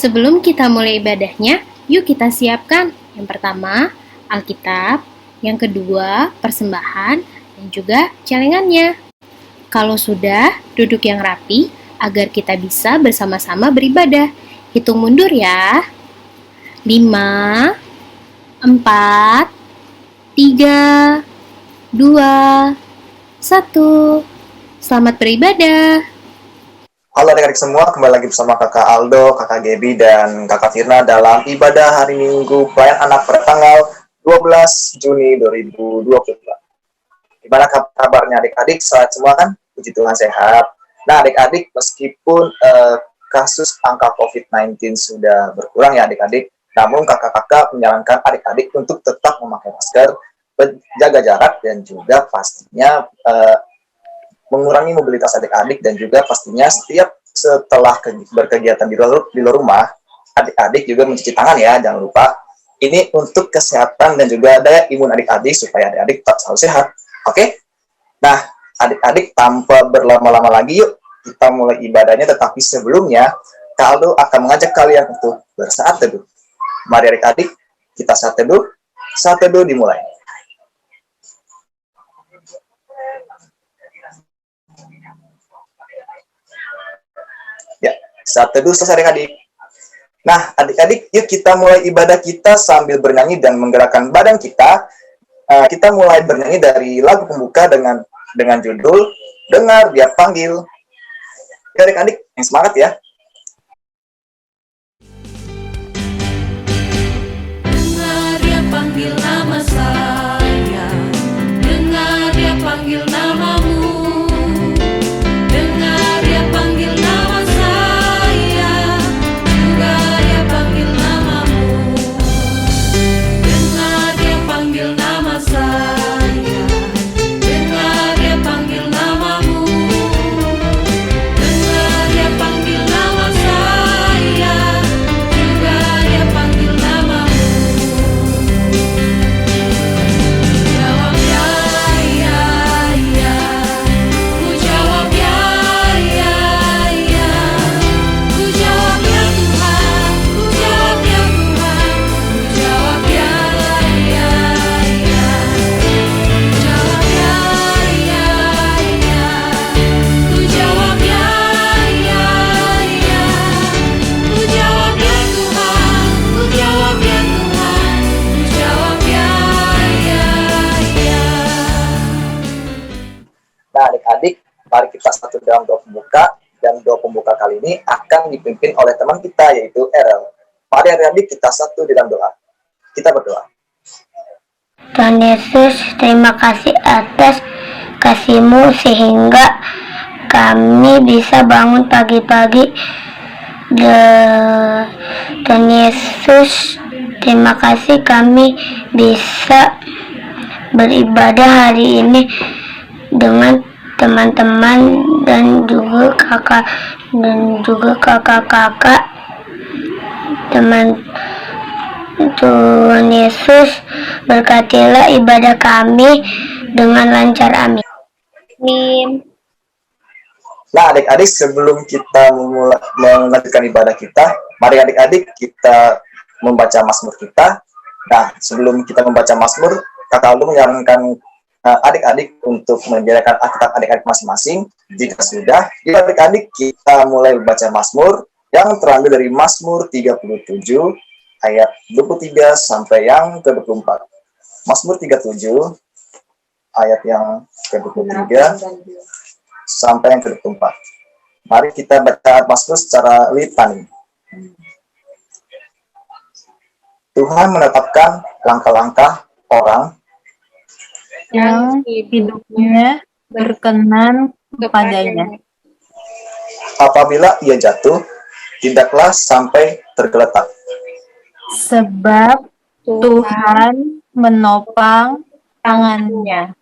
Sebelum kita mulai ibadahnya, yuk kita siapkan. Yang pertama, Alkitab. Yang kedua, persembahan. Dan juga celengannya. Kalau sudah, duduk yang rapi agar kita bisa bersama-sama beribadah. Hitung mundur ya. 5, 4, 3, 2, 1. Selamat beribadah. Halo adik-adik semua, kembali lagi bersama kakak Aldo, kakak Gaby, dan kakak Firna dalam ibadah hari Minggu pelayan anak pada tanggal 12 Juni 2022. Gimana kabarnya adik-adik? Sehat semua kan? Puji Tuhan sehat. Nah adik-adik, meskipun kasus angka COVID-19 sudah berkurang ya adik-adik, namun kakak-kakak menyarankan adik-adik untuk tetap memakai masker, jaga jarak, dan juga pastinya mengurangi mobilitas adik-adik, dan juga pastinya setiap setelah berkegiatan di luar rumah, adik-adik juga mencuci tangan ya, jangan lupa. Ini untuk kesehatan dan juga daya imun adik-adik supaya adik-adik tetap selalu sehat. Oke? Nah, adik-adik tanpa berlama-lama lagi, yuk kita mulai ibadahnya. Tetapi sebelumnya, Kaldo akan mengajak kalian untuk bersaat teduh. Mari adik-adik, kita saat teduh. Saat teduh dimulai. Ya, saat teduh selesai adik-adik. Nah, adik-adik, yuk kita mulai ibadah kita sambil bernyanyi dan menggerakkan badan kita. Kita mulai bernyanyi dari lagu pembuka dengan judul Dengar Dia Panggil. Ya, adik-adik, yang semangat ya. Dengar Dia panggil nama saya, dengar Dia panggil namamu. Nah, adik-adik, mari kita satu dalam doa pembuka, dan doa pembuka kali ini akan dipimpin oleh teman kita, yaitu Erel. Mari adik-adik kita satu di dalam doa. Kita berdoa. Tuhan Yesus, terima kasih atas kasih-Mu sehingga kami bisa bangun pagi-pagi. Tuhan Yesus, terima kasih kami bisa beribadah hari ini dengan teman-teman dan juga kakak-kakak. Tuhan Yesus, berkatilah ibadah kami dengan lancar, amin. Nah adik-adik, sebelum kita melanjutkan ibadah kita, mari adik-adik kita membaca Mazmur kita. Nah, sebelum kita membaca Mazmur, kakak Aldo menyarankan adik-adik untuk menyediakan Alkitab adik-adik masing-masing. Jika sudah, yuk adik-adik kita mulai membaca Mazmur yang terambil dari Mazmur 37 ayat 23 sampai yang ke-24. Mazmur 37 ayat yang ke-23 sampai yang ke-24. Mari kita baca Mazmur secara litani. Tuhan menetapkan langkah-langkah orang yang hidupnya berkenan kepadanya. Apabila ia jatuh, tidaklah sampai tergeletak. Sebab Tuhan menopang tangannya.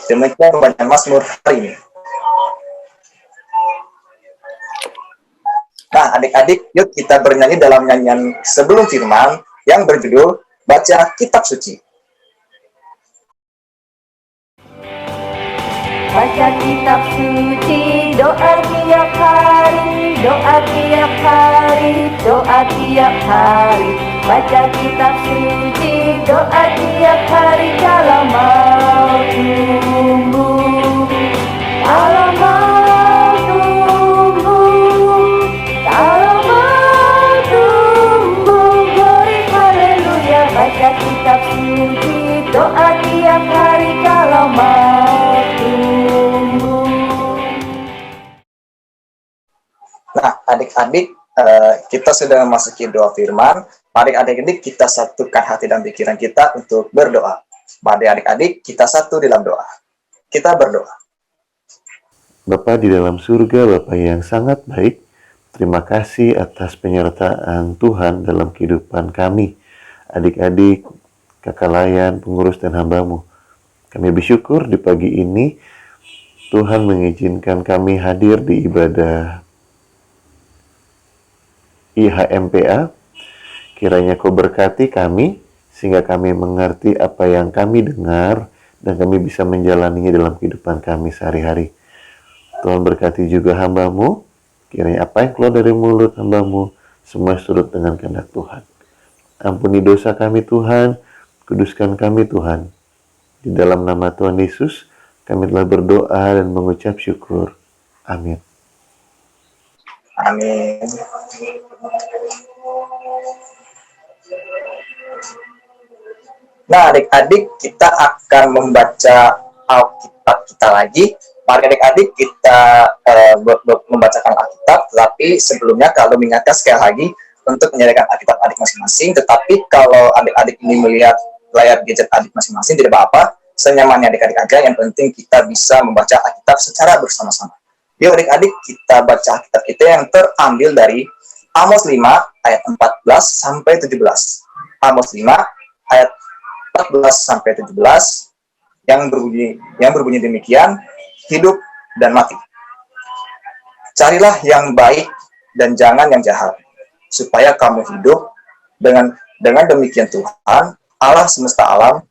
Demikian pembacaan Mazmur hari ini. Nah, adik-adik, yuk kita bernyanyi dalam nyanyian sebelum firman yang berjudul Baca Kitab Suci. baca kitab suci, doa tiap hari, doa tiap hari, doa tiap hari. Baca kitab suci, doa tiap hari kalau mau tumbuh, kalau mau tumbuh, kalau mau tumbuh. Glory haleluya, baca kitab suci, doa tiap hari kalau mau tumbuh. Nah, adik-adik, kita sudah memasuki doa firman. Mari adik-adik kita satukan hati dan pikiran kita untuk berdoa. Mari adik-adik kita satu dalam doa. Kita berdoa. Bapa di dalam surga, Bapa yang sangat baik, terima kasih atas penyertaan Tuhan dalam kehidupan kami, adik-adik, kakak layan, pengurus dan hamba-Mu. Kami bersyukur di pagi ini Tuhan mengizinkan kami hadir di ibadah IHMPA. Kiranya Kau berkati kami, sehingga kami mengerti apa yang kami dengar, dan kami bisa menjalaninya dalam kehidupan kami sehari-hari. Tuhan berkati juga hamba-Mu, kiranya apa yang keluar dari mulut hamba-Mu, semua surut dengan kehendak Tuhan. Ampuni dosa kami Tuhan, kuduskan kami Tuhan. Di dalam nama Tuhan Yesus, kami telah berdoa dan mengucap syukur. Amin. Amin. Nah, adik-adik, kita akan membaca Alkitab kita lagi. Mari adik-adik kita membacakan Alkitab, tetapi sebelumnya kalau mengingatkan sekali lagi untuk menyediakan Alkitab adik masing-masing, tetapi kalau adik-adik ini melihat layar gadget adik masing-masing, tidak apa-apa, senyamannya adik-adik aja, yang penting kita bisa membaca Alkitab secara bersama-sama. Yuk adik-adik, kita baca Alkitab kita yang terambil dari Amos 5 ayat 14 sampai 17. Amos 5 ayat 14 sampai 17 yang berbunyi demikian, hidup dan mati. Carilah yang baik dan jangan yang jahat, supaya kamu hidup. Dengan demikian Tuhan, Allah semesta alam,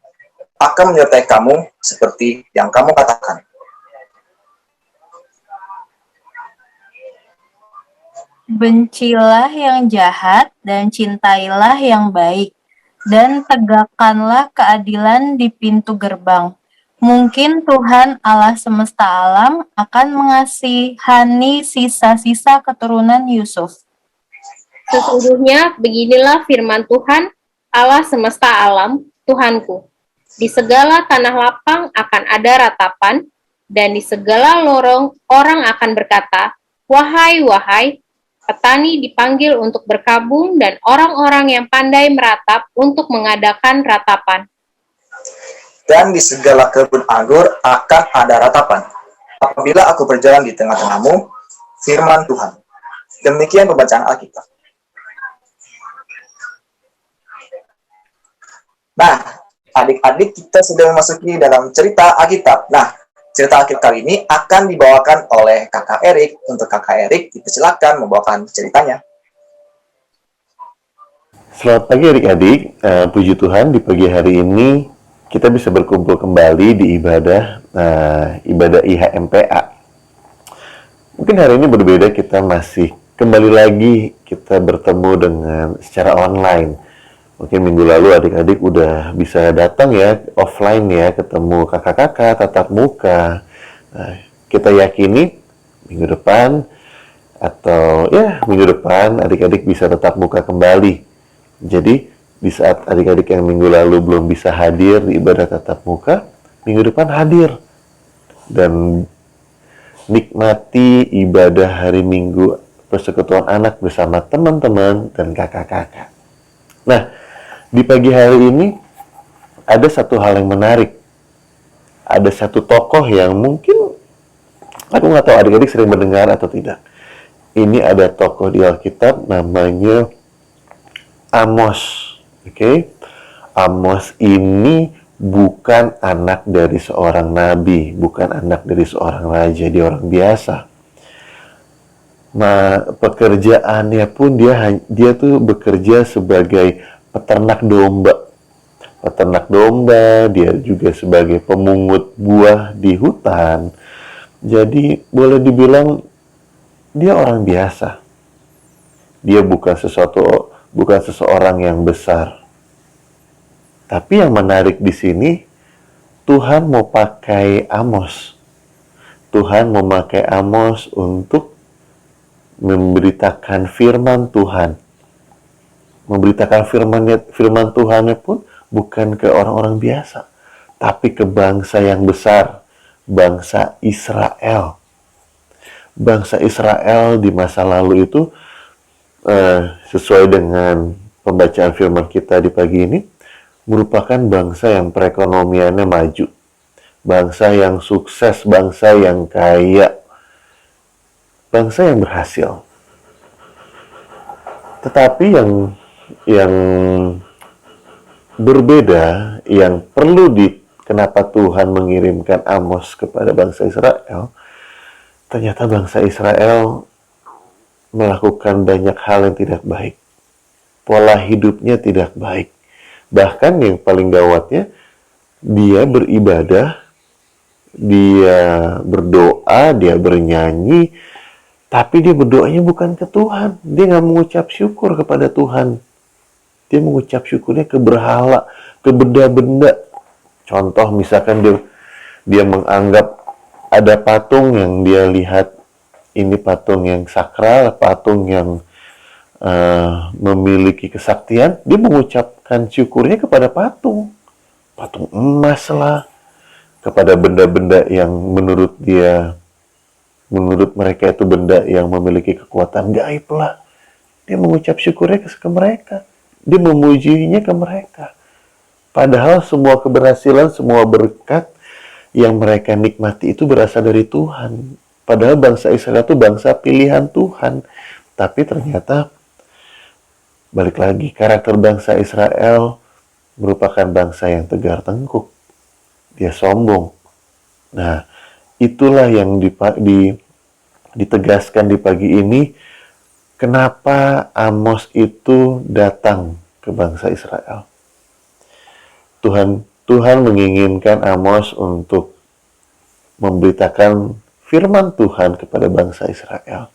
akan menyertai kamu seperti yang kamu katakan. Bencilah yang jahat dan cintailah yang baik, dan tegakkanlah keadilan di pintu gerbang. Mungkin Tuhan Allah semesta alam akan mengasihani sisa-sisa keturunan Yusuf. Sesungguhnya beginilah firman Tuhan, Allah semesta alam, Tuhanku. Di segala tanah lapang akan ada ratapan, dan di segala lorong orang akan berkata, wahai, wahai. Petani dipanggil untuk berkabung, dan orang-orang yang pandai meratap untuk mengadakan ratapan. Dan di segala kebun anggur akan ada ratapan, apabila aku berjalan di tengah-tengahmu, firman Tuhan. Demikian pembacaan Alkitab. Nah, adik-adik, kita sudah memasuki dalam cerita Alkitab. Nah, cerita Alkitab kali ini akan dibawakan oleh Kakak Erik. Untuk Kakak Erik, dipersilakan membawakan ceritanya. Selamat pagi adik-adik, puji Tuhan di pagi hari ini kita bisa berkumpul kembali di ibadah IHMPA. Mungkin hari ini berbeda, kita masih kembali lagi kita bertemu dengan secara online. Mungkin minggu lalu adik-adik udah bisa datang ya, offline ya, ketemu kakak-kakak, tatap muka. Nah, kita yakini minggu depan adik-adik bisa tatap muka kembali. Jadi, di saat adik-adik yang minggu lalu belum bisa hadir di ibadah tatap muka, minggu depan hadir. Dan nikmati ibadah hari Minggu persekutuan anak bersama teman-teman dan kakak-kakak. Nah, di pagi hari ini ada satu hal yang menarik. Ada satu tokoh yang mungkin aku nggak tahu adik-adik sering mendengar atau tidak. Ini ada tokoh di Alkitab namanya Amos. Oke. Amos ini bukan anak dari seorang nabi, bukan anak dari seorang raja, dia orang biasa. Pekerjaannya pun dia tuh bekerja sebagai peternak domba. peternak domba, dia juga sebagai pemungut buah di hutan. Jadi boleh dibilang dia orang biasa. Dia bukan seseorang yang besar. Tapi yang menarik di sini, Tuhan mau pakai Amos. Tuhan memakai Amos untuk memberitakan firman Tuhan. Memberitakan firman Tuhannya pun bukan ke orang-orang biasa, tapi ke bangsa yang besar, bangsa Israel. Bangsa Israel di masa lalu itu, sesuai dengan pembacaan firman kita di pagi ini, merupakan bangsa yang perekonomiannya maju, bangsa yang sukses, bangsa yang kaya, bangsa yang berhasil. Tetapi yang berbeda, yang perlu kenapa Tuhan mengirimkan Amos kepada bangsa Israel, ternyata bangsa Israel melakukan banyak hal yang tidak baik. Pola hidupnya tidak baik. Bahkan yang paling gawatnya, dia beribadah, dia berdoa, dia bernyanyi, tapi dia berdoanya bukan ke Tuhan. Dia nggak mengucap syukur kepada Tuhan. Dia mengucap syukurnya ke berhala, ke benda-benda. Contoh misalkan dia menganggap ada patung yang dia lihat, ini patung yang sakral, patung yang memiliki kesaktian, dia mengucapkan syukurnya kepada patung emas lah, kepada benda-benda yang menurut mereka itu benda yang memiliki kekuatan gaib lah. Dia mengucap syukurnya ke mereka, dia memujinya ke mereka. Padahal semua keberhasilan, semua berkat yang mereka nikmati itu berasal dari Tuhan. Padahal bangsa Israel itu bangsa pilihan Tuhan. Tapi ternyata balik lagi, karakter bangsa Israel merupakan bangsa yang tegar tengkuk. Dia sombong. Nah, itulah yang ditegaskan di pagi ini. Kenapa Amos itu datang ke bangsa Israel? Tuhan menginginkan Amos untuk memberitakan firman Tuhan kepada bangsa Israel.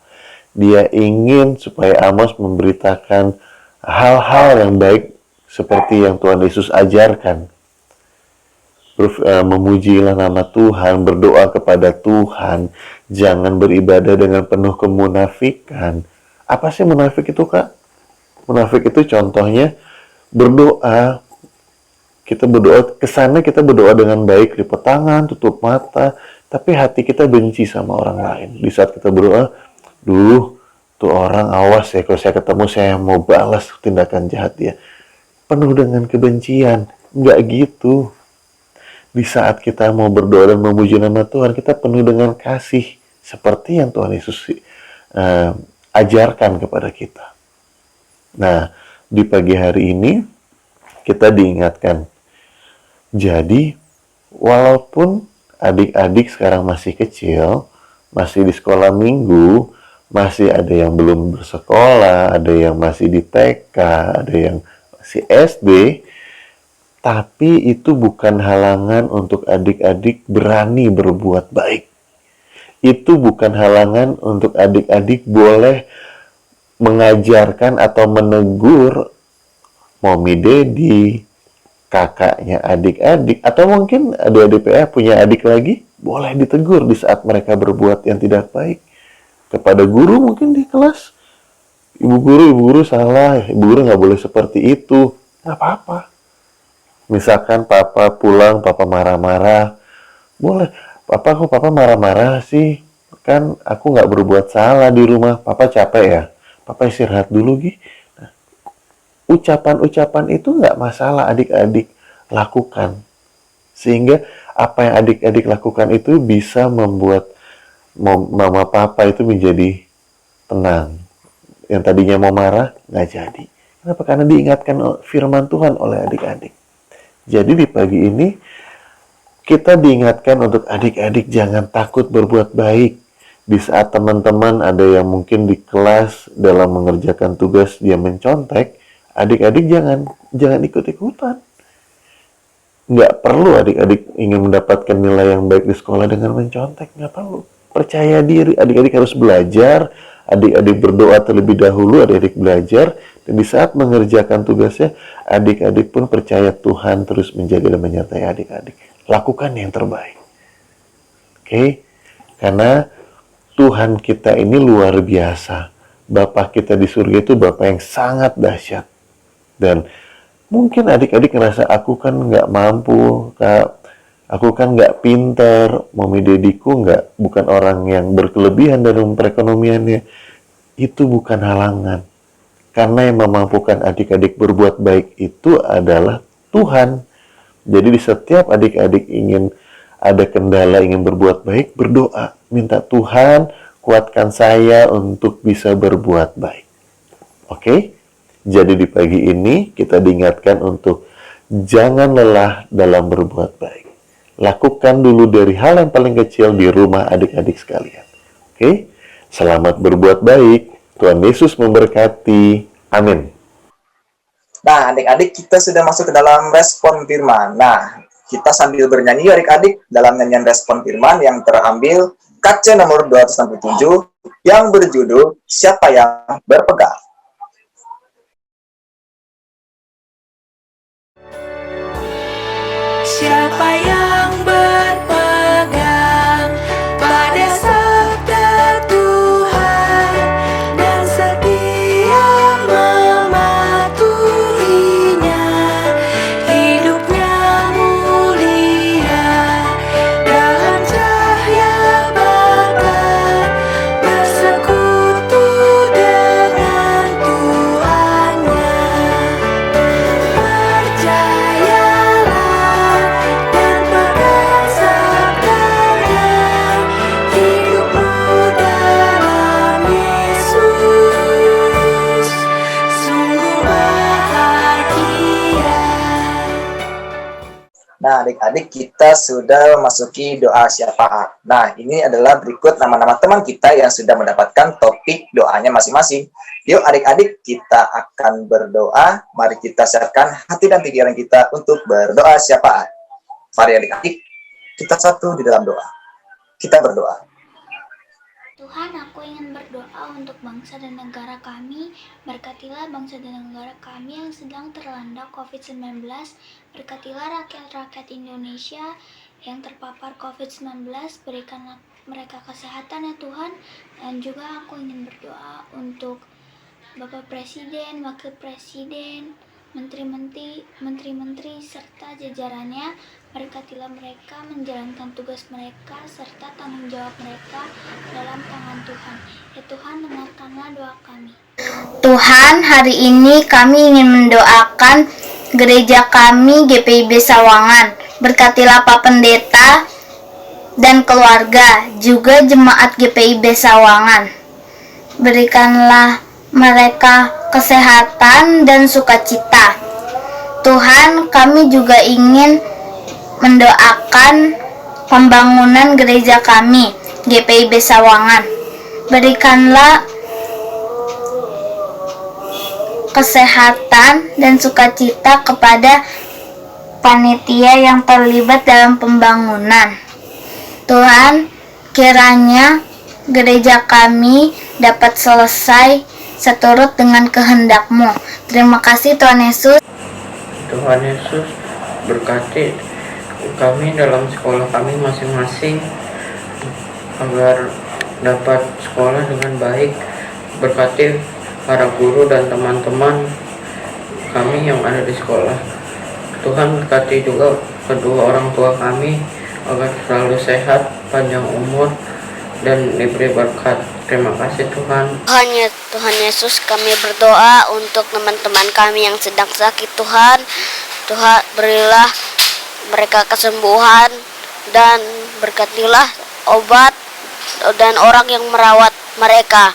Dia ingin supaya Amos memberitakan hal-hal yang baik seperti yang Tuhan Yesus ajarkan. Memujilah nama Tuhan, berdoa kepada Tuhan, jangan beribadah dengan penuh kemunafikan. Apa sih munafik itu, Kak? Munafik itu contohnya berdoa. Kita berdoa, kesannya kita berdoa dengan baik, lipet tangan, tutup mata, tapi hati kita benci sama orang lain. Di saat kita berdoa, tuh orang awas ya, kalau saya ketemu saya mau balas tindakan jahat dia. Penuh dengan kebencian. Nggak gitu. Di saat kita mau berdoa dan memuji nama Tuhan, kita penuh dengan kasih. Seperti yang Tuhan Yesus ajarkan kepada kita. Nah, di pagi hari ini, kita diingatkan. Jadi, walaupun adik-adik sekarang masih kecil, masih di sekolah minggu, masih ada yang belum bersekolah, ada yang masih di TK, ada yang masih SD, tapi itu bukan halangan untuk adik-adik berani berbuat baik. Itu bukan halangan untuk adik-adik boleh mengajarkan atau menegur Mommy Daddy, kakaknya adik-adik, atau mungkin adik-adik PA punya adik lagi, boleh ditegur di saat mereka berbuat yang tidak baik. Kepada guru mungkin di kelas, ibu guru salah, ibu guru nggak boleh seperti itu, nggak apa-apa. Misalkan papa pulang, papa marah-marah, boleh, papa marah-marah sih, kan aku nggak berbuat salah di rumah, papa capek ya, papa istirahat dulu Gi. Nah, ucapan-ucapan itu nggak masalah adik-adik lakukan, sehingga apa yang adik-adik lakukan itu bisa membuat mama papa itu menjadi tenang. Yang tadinya mau marah, nggak jadi. Kenapa? Karena diingatkan firman Tuhan oleh adik-adik. Jadi di pagi ini, kita diingatkan untuk adik-adik jangan takut berbuat baik. Di saat teman-teman ada yang mungkin di kelas dalam mengerjakan tugas dia mencontek, adik-adik jangan ikut-ikutan. nggak perlu adik-adik ingin mendapatkan nilai yang baik di sekolah dengan mencontek, nggak perlu. Percaya diri, adik-adik harus belajar, adik-adik berdoa terlebih dahulu, adik-adik belajar, dan di saat mengerjakan tugasnya, adik-adik pun percaya Tuhan terus menjaga dan menyertai adik-adik. Lakukan yang terbaik. Oke? Karena Tuhan kita ini luar biasa. Bapa kita di surga itu Bapa yang sangat dahsyat. Dan mungkin adik-adik ngerasa aku kan nggak mampu, Kak. Aku kan nggak pintar, Mami Dediku bukan orang yang berkelebihan dalam perekonomiannya. Itu bukan halangan. Karena yang memampukan adik-adik berbuat baik itu adalah Tuhan. Jadi di setiap adik-adik ingin ada kendala, ingin berbuat baik, berdoa. Minta Tuhan kuatkan saya untuk bisa berbuat baik. Oke? Jadi di pagi ini kita diingatkan untuk jangan lelah dalam berbuat baik. Lakukan dulu dari hal yang paling kecil di rumah adik-adik sekalian. Oke? Selamat berbuat baik. Tuhan Yesus memberkati. Amin. Nah, adik-adik kita sudah masuk ke dalam respon firman. Nah, kita sambil bernyanyi adik-adik dalam nyanyian respon firman yang terambil KC nomor 267 yang berjudul Siapa yang Berpegang. Siapa yang berpegang pada sabda Tuhan dan setia mematuhinya, hidupnya mulia dalam cahaya bakar, bersekutu dengan Tuhannya. Percayalah dan pegang sabdanya, hidupmu dalam Yesus sungguh bahagia. Nah, adik-adik kita sudah memasuki doa syafaat. Nah, ini adalah berikut nama-nama teman kita yang sudah mendapatkan topik doanya masing-masing. Yuk adik-adik, kita akan berdoa. Mari kita siapkan hati dan pikiran kita untuk berdoa syafaat. Mari adik-adik, kita satu di dalam doa. Kita berdoa. Tuhan, aku ingin berdoa untuk bangsa dan negara kami. Berkatilah bangsa dan negara kami yang sedang terlanda COVID-19. Berkatilah rakyat-rakyat Indonesia yang terpapar COVID-19. Berikanlah mereka kesehatan ya Tuhan. Dan juga aku ingin berdoa untuk Bapak Presiden, Wakil Presiden, menteri-menteri serta jajarannya. Berkatilah mereka menjalankan tugas mereka serta tanggung jawab mereka dalam tangan Tuhan. Ya Tuhan, dengarkanlah doa kami. Tuhan, hari ini kami ingin mendoakan gereja kami GPIB Sawangan. Berkatilah Pak Pendeta dan keluarga, juga jemaat GPIB Sawangan. Berikanlah mereka kesehatan dan sukacita. Tuhan, kami juga ingin mendoakan pembangunan gereja kami, GPIB Sawangan. Berikanlah kesehatan dan sukacita kepada panitia yang terlibat dalam pembangunan. Tuhan, kiranya gereja kami dapat selesai seturut dengan kehendak-Mu. Terima kasih Tuhan Yesus. Tuhan Yesus berkati kami dalam sekolah kami masing-masing agar dapat sekolah dengan baik. Berkati para guru dan teman-teman kami yang ada di sekolah. Tuhan berkati juga kedua orang tua kami agar selalu sehat, panjang umur, dan diberi berkat. Terima kasih Tuhan. Tuhan Yesus, kami berdoa untuk teman-teman kami yang sedang sakit. Tuhan berilah mereka kesembuhan dan berkatilah obat dan orang yang merawat mereka.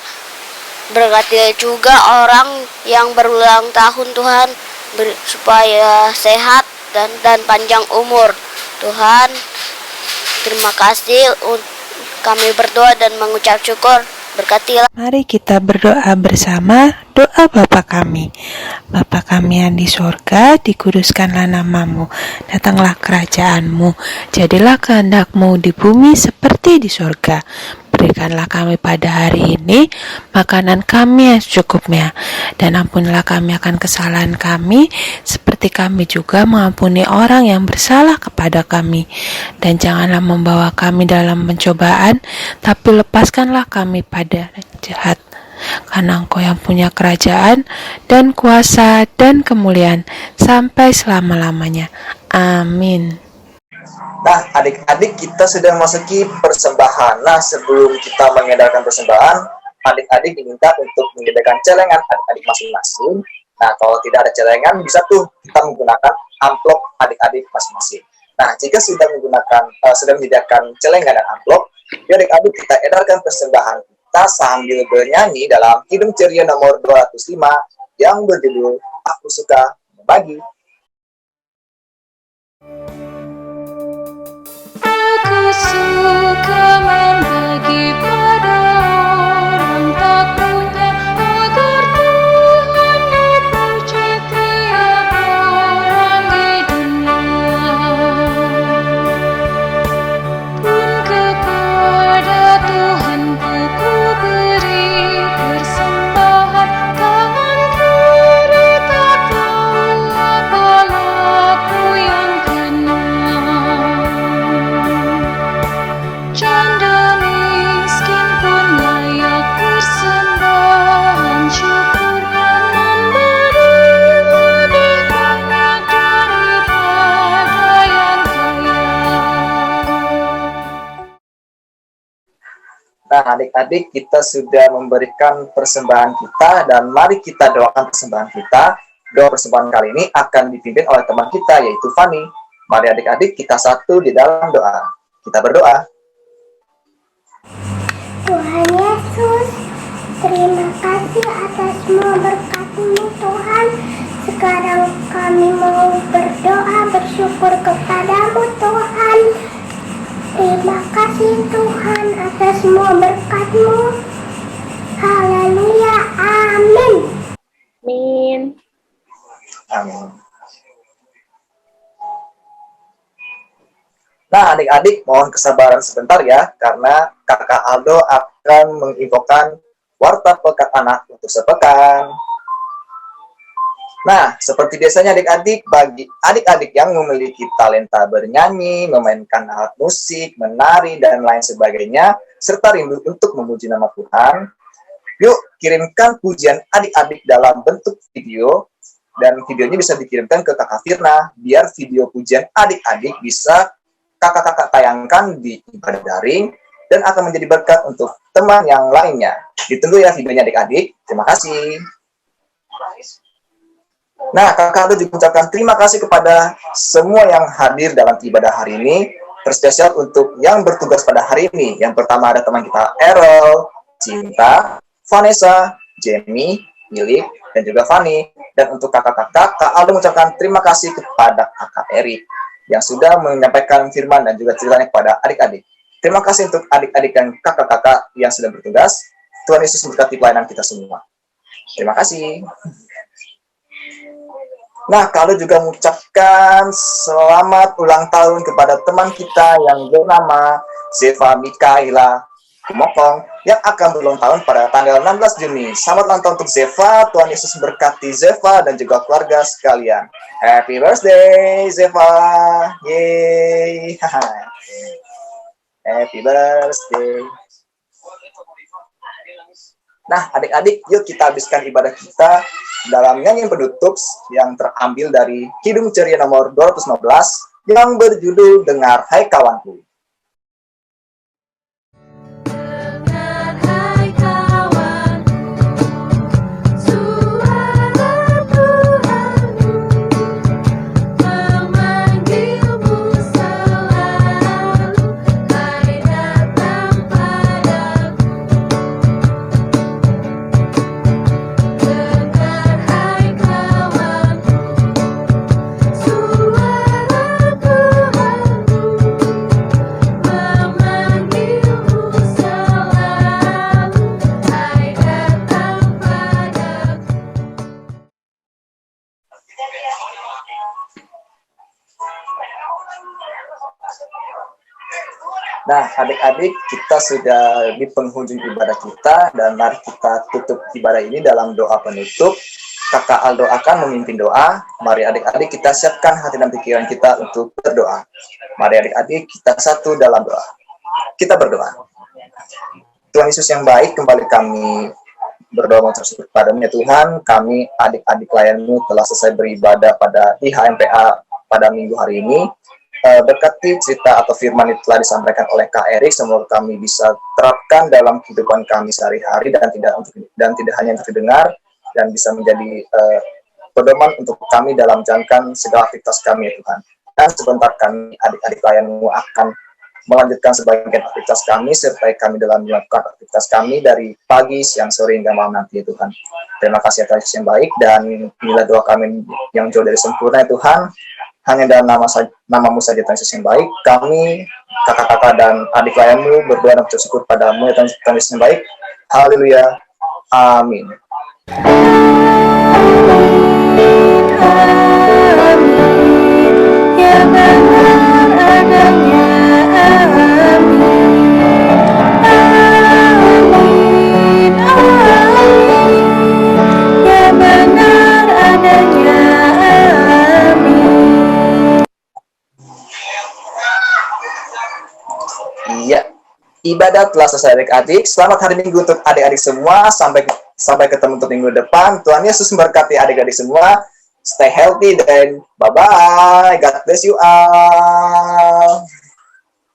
Berkati juga orang yang berulang tahun Tuhan, supaya sehat dan panjang umur. Tuhan, terima kasih. Kami berdoa dan mengucap syukur Berkatilah. Mari kita berdoa bersama. Doa Bapa kami. Bapa kami yang di sorga, dikuduskanlah namamu. Datanglah kerajaanmu. Jadilah kehendakmu di bumi seperti di sorga. Berikanlah kami pada hari ini makanan kami yang secukupnya. Dan ampunilah kami akan kesalahan kami, seperti kami juga mengampuni orang yang bersalah kepada kami. Dan janganlah membawa kami dalam pencobaan, tapi lepaskanlah kami pada jahat. Karena Engkau yang punya kerajaan dan kuasa dan kemuliaan sampai selama-lamanya. Amin. Nah, adik-adik kita sudah memasuki persembahan. Nah, sebelum kita mengedarkan persembahan, adik-adik diminta untuk menyediakan celengan adik-adik masing-masing. Nah, kalau tidak ada celengan, bisa tuh kita menggunakan amplop adik-adik masing-masing. Nah, jika sudah menyediakan celengan dan amplop, ya adik-adik kita edarkan persembahan kita sambil bernyanyi dalam Kidung Ceria nomor 205 yang berjudul Aku Suka Berbagi. Aku suka membagi pada orang tak punya, agar Tuhan dipuji tiap orang di dunia. Pun kepada Tuhan ku beri persembahan, tangan kiri tak tahu apa laku yang kena. Janda miskin pun layak persembahan syukurnya, memberi lebih banyak daripada yang kaya. Nah, adik-adik kita sudah memberikan persembahan kita dan mari kita doakan persembahan kita. Doa persembahan kali ini akan dipimpin oleh teman kita yaitu Fani. Mari adik-adik kita satu di dalam doa. Kita berdoa. Tuhan Yesus, terima kasih atas semua berkat-Mu Tuhan. Sekarang kami mau berdoa bersyukur kepadamu Tuhan. Terima kasih Tuhan atas semua berkat-Mu. Haleluya, amin. Amin. Amin. Nah, adik-adik mohon kesabaran sebentar ya, karena Kakak Aldo akan menginfokan warta pekan anak untuk sepekan. Nah, seperti biasanya adik-adik, bagi adik-adik yang memiliki talenta bernyanyi, memainkan alat musik, menari, dan lain sebagainya, serta rindu untuk memuji nama Tuhan, yuk kirimkan pujian adik-adik dalam bentuk video, dan videonya bisa dikirimkan ke Kakak Firna, biar video pujian adik-adik bisa kakak-kakak tayangkan di ibadah daring, dan akan menjadi berkat untuk teman yang lainnya. Ditunggu ya videonya adik-adik. Terima kasih. Nah, kakak Aldo juga mengucapkan terima kasih kepada semua yang hadir dalam ibadah hari ini, terspesial untuk yang bertugas pada hari ini. Yang pertama ada teman kita Errol, Cinta, Vanessa, Jamie, Milik, dan juga Fanny. Dan untuk kakak-kakak, Kak Aldo mengucapkan terima kasih kepada kakak Erik yang sudah menyampaikan firman dan juga ceritanya kepada adik-adik. Terima kasih untuk adik-adik dan kakak-kakak yang sudah bertugas. Tuhan Yesus memberkati pelayanan kita semua. Terima kasih. Nah, kalau juga mengucapkan selamat ulang tahun kepada teman kita yang bernama Zeva Mikaela Kumokong yang akan berulang tahun pada tanggal 16 Juni. Selamat ulang tahun untuk Zeva. Tuhan Yesus memberkati Zeva dan juga keluarga sekalian. Happy birthday, Zeva. Yeay. Happy birthday. Nah, adik-adik, yuk kita habiskan ibadah kita dalam nyanyian penutup yang terambil dari Kidung Ceria nomor 215 yang berjudul Dengar Hai Kawanku. Nah, adik-adik, kita sudah di penghujung ibadah kita dan mari kita tutup ibadah ini dalam doa penutup. Kakak Aldo akan memimpin doa. Mari adik-adik kita siapkan hati dan pikiran kita untuk berdoa. Mari adik-adik kita satu dalam doa. Kita berdoa. Tuhan Yesus yang baik, kembali kami berdoa mengucap padamu ya Tuhan. Kami adik-adik layanmu telah selesai beribadah pada IHMPA pada minggu hari ini. Berkati cerita atau firman yang telah disampaikan oleh Kak Erik, semoga kami bisa terapkan dalam kehidupan kami sehari-hari dan tidak hanya untuk didengar, dan bisa menjadi pedoman untuk kami dalam menjalankan segala aktivitas kami ya Tuhan. Dan sebentar kami adik-adik layanmu akan melanjutkan sebagian aktivitas kami, sertai kami dalam melakukan aktivitas kami dari pagi, siang, sore, hingga malam nanti ya Tuhan. Terima kasih atas yang baik, dan inilah doa kami yang jauh dari sempurna ya Tuhan. Hanya dalam namamu saja Tuhan Yesus yang baik, kami, kakak-kakak dan adik layanmu berdoa dan bersyukur padamu ya Tuhan Yesus yang baik. Haleluya. Amin. Ya benar adanya, amin. Amin, amin. Ya benar adanya, amin. Iya, ibadah telah selesai adik-adik. Selamat hari Minggu untuk adik-adik semua. Sampai ketemu untuk minggu depan. Tuhan Yesus memberkati adik-adik semua. Stay healthy dan bye-bye. God bless you all.